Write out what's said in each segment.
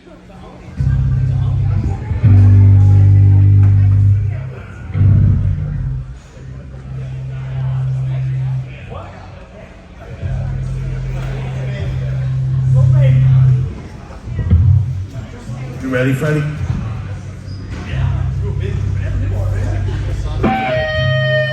You ready, Freddie?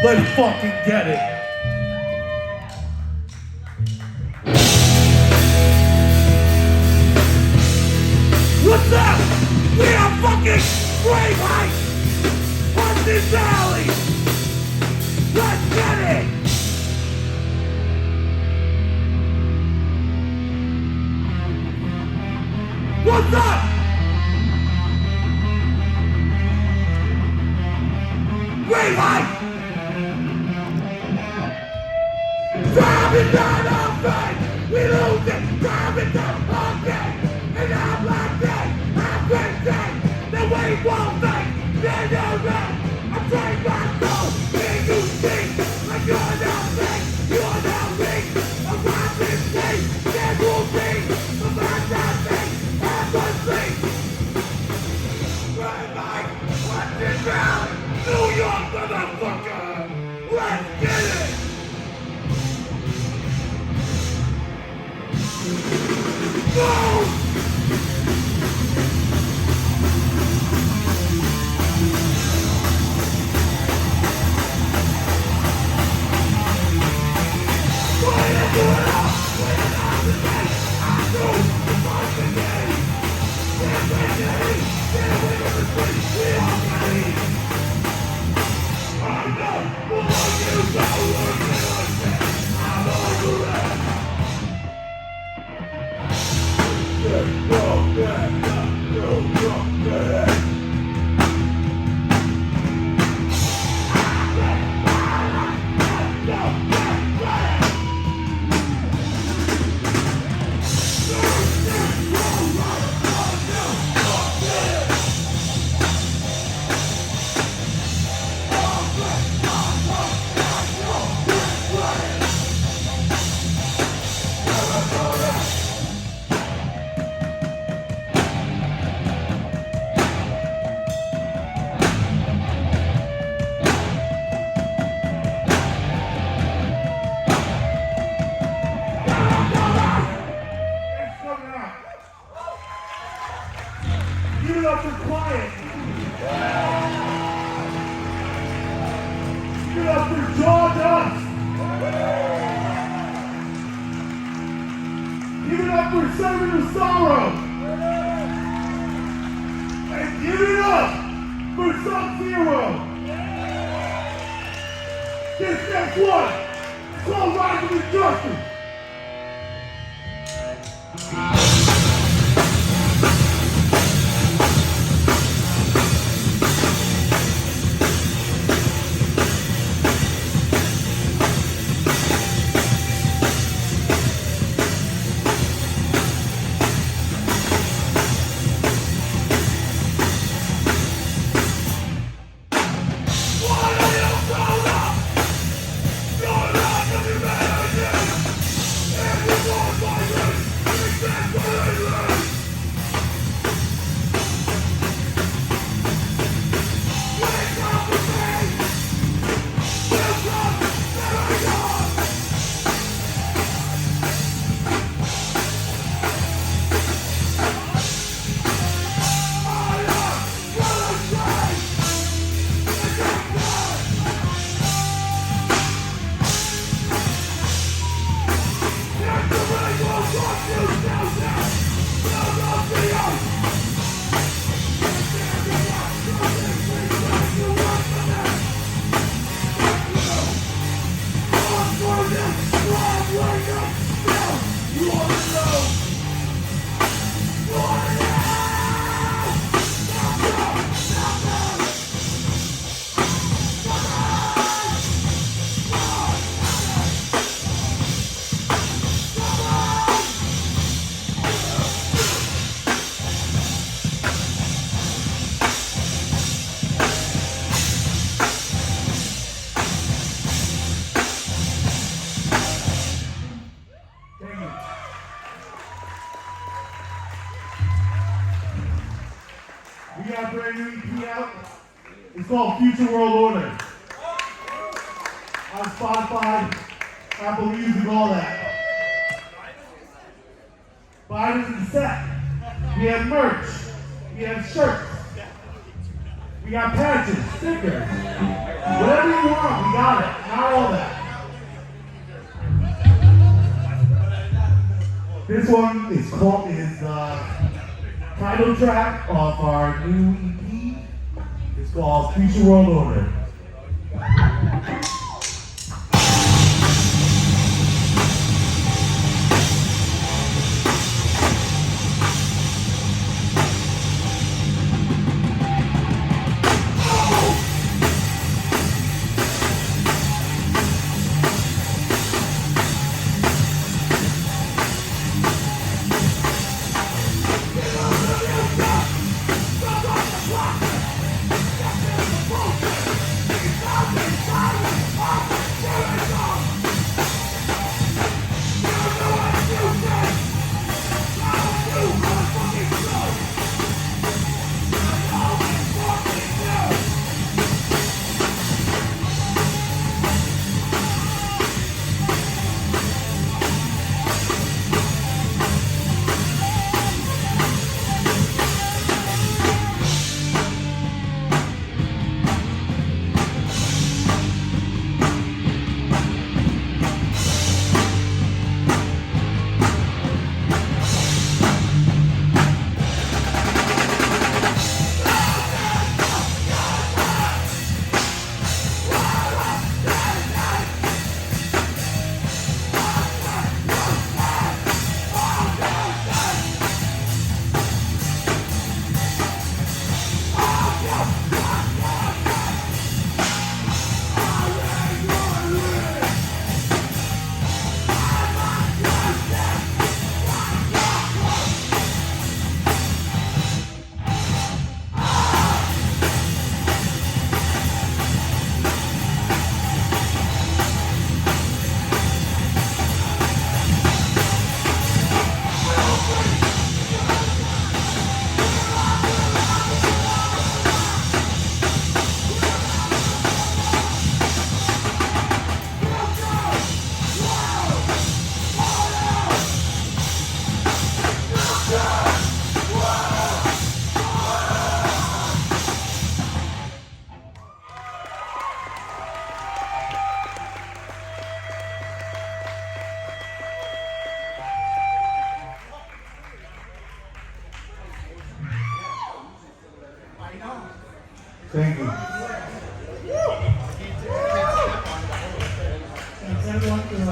Let's fucking get it. What's up? We are fucking Great Heights! Hudson Valley! Let's get it! What's up? Great Heights! Time is not our fate! We lose it! Time is not our fate! And I'm like that! I'm crazy! The way won't think! They know that! I take my soul! Can you see? Like you're not me! You're not me! I'm watching me! There will be! I'm not nothing! I'm a sleep! Great Heights! Hudson Valley! New York, motherfucker! Let's get it! Go! Give it up for Quiet. Give it up for Jaw Dust. Give it up for Seven of Sorrow. And give it up for Sub-Zero. This next one is called Rise of Injustice. We got a brand new EP out. It's called Future World Order. On Spotify, Apple Music, all that. Buy it in the set. We have merch. We have shirts. We got patches, stickers. Whatever you want, we got it. Not all that. This one is title track of our new EP. It's called Future World Order. Thank you. Thanks everyone for this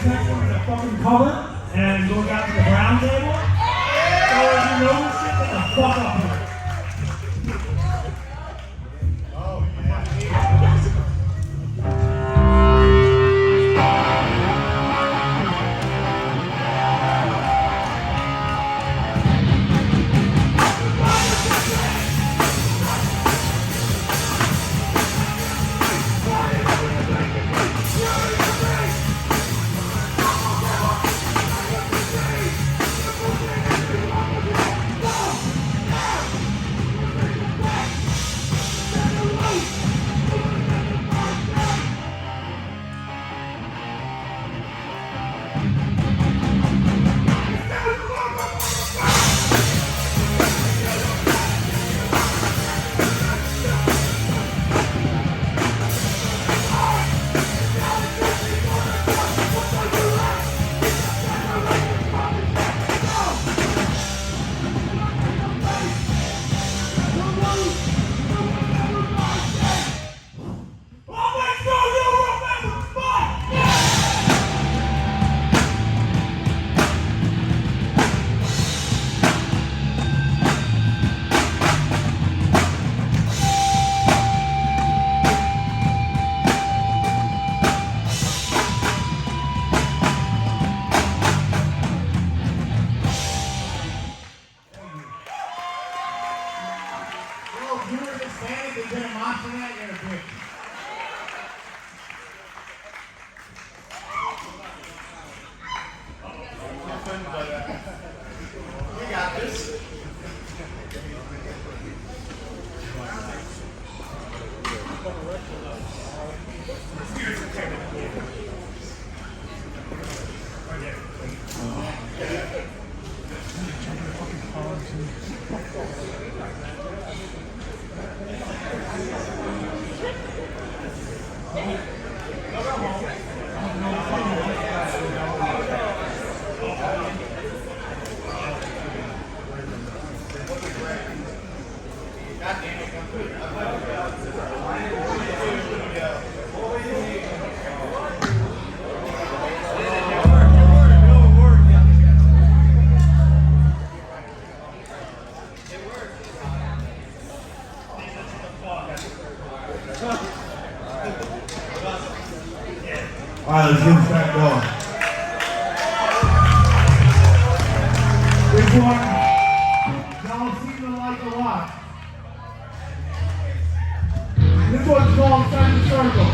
next one is a fucking cover, and go down to the brown table. So if you know this shit, get the fuck up here. open, but we got this. All right, let's get this back going. This one, y'all seem to like a lot. This one's called Second Circle.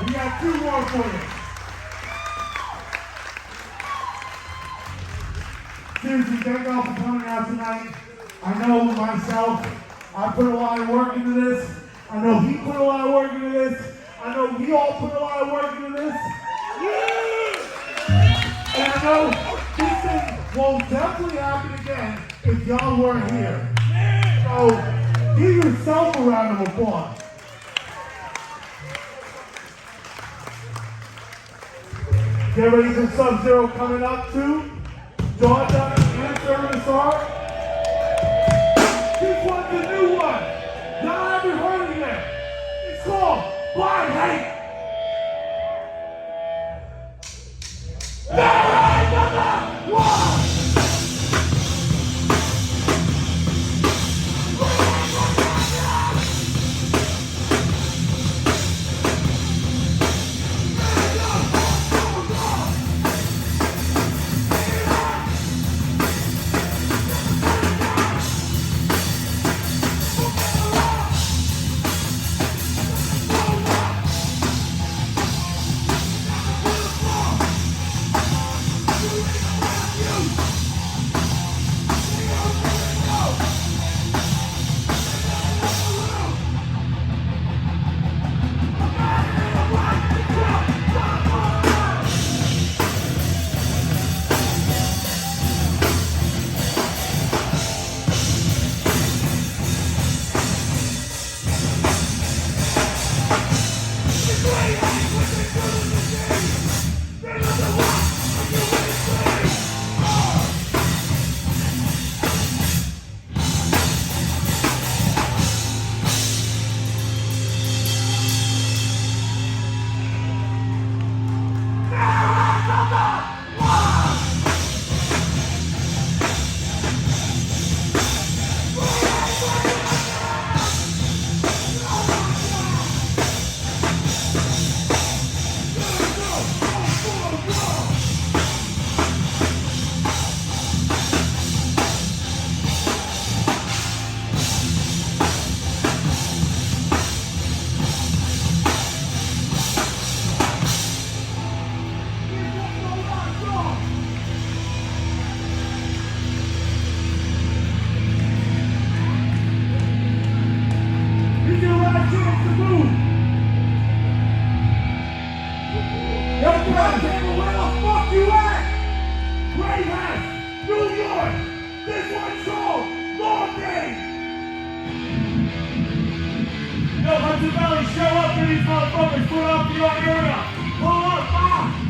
We got two more for you. Seriously, thank y'all for coming out tonight. I know myself, I put a lot of work into this. I know he put a lot of work into this. I know we all put a lot of work into this. And I know this thing will definitely happen again if y'all weren't here. So give yourself a round of applause. Get ready for Sub-Zero coming up too. Georgia and Service Art. Hudson Valley, show up for these motherfuckers. Put up your area. Pull up, ah!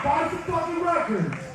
Buy some fucking records.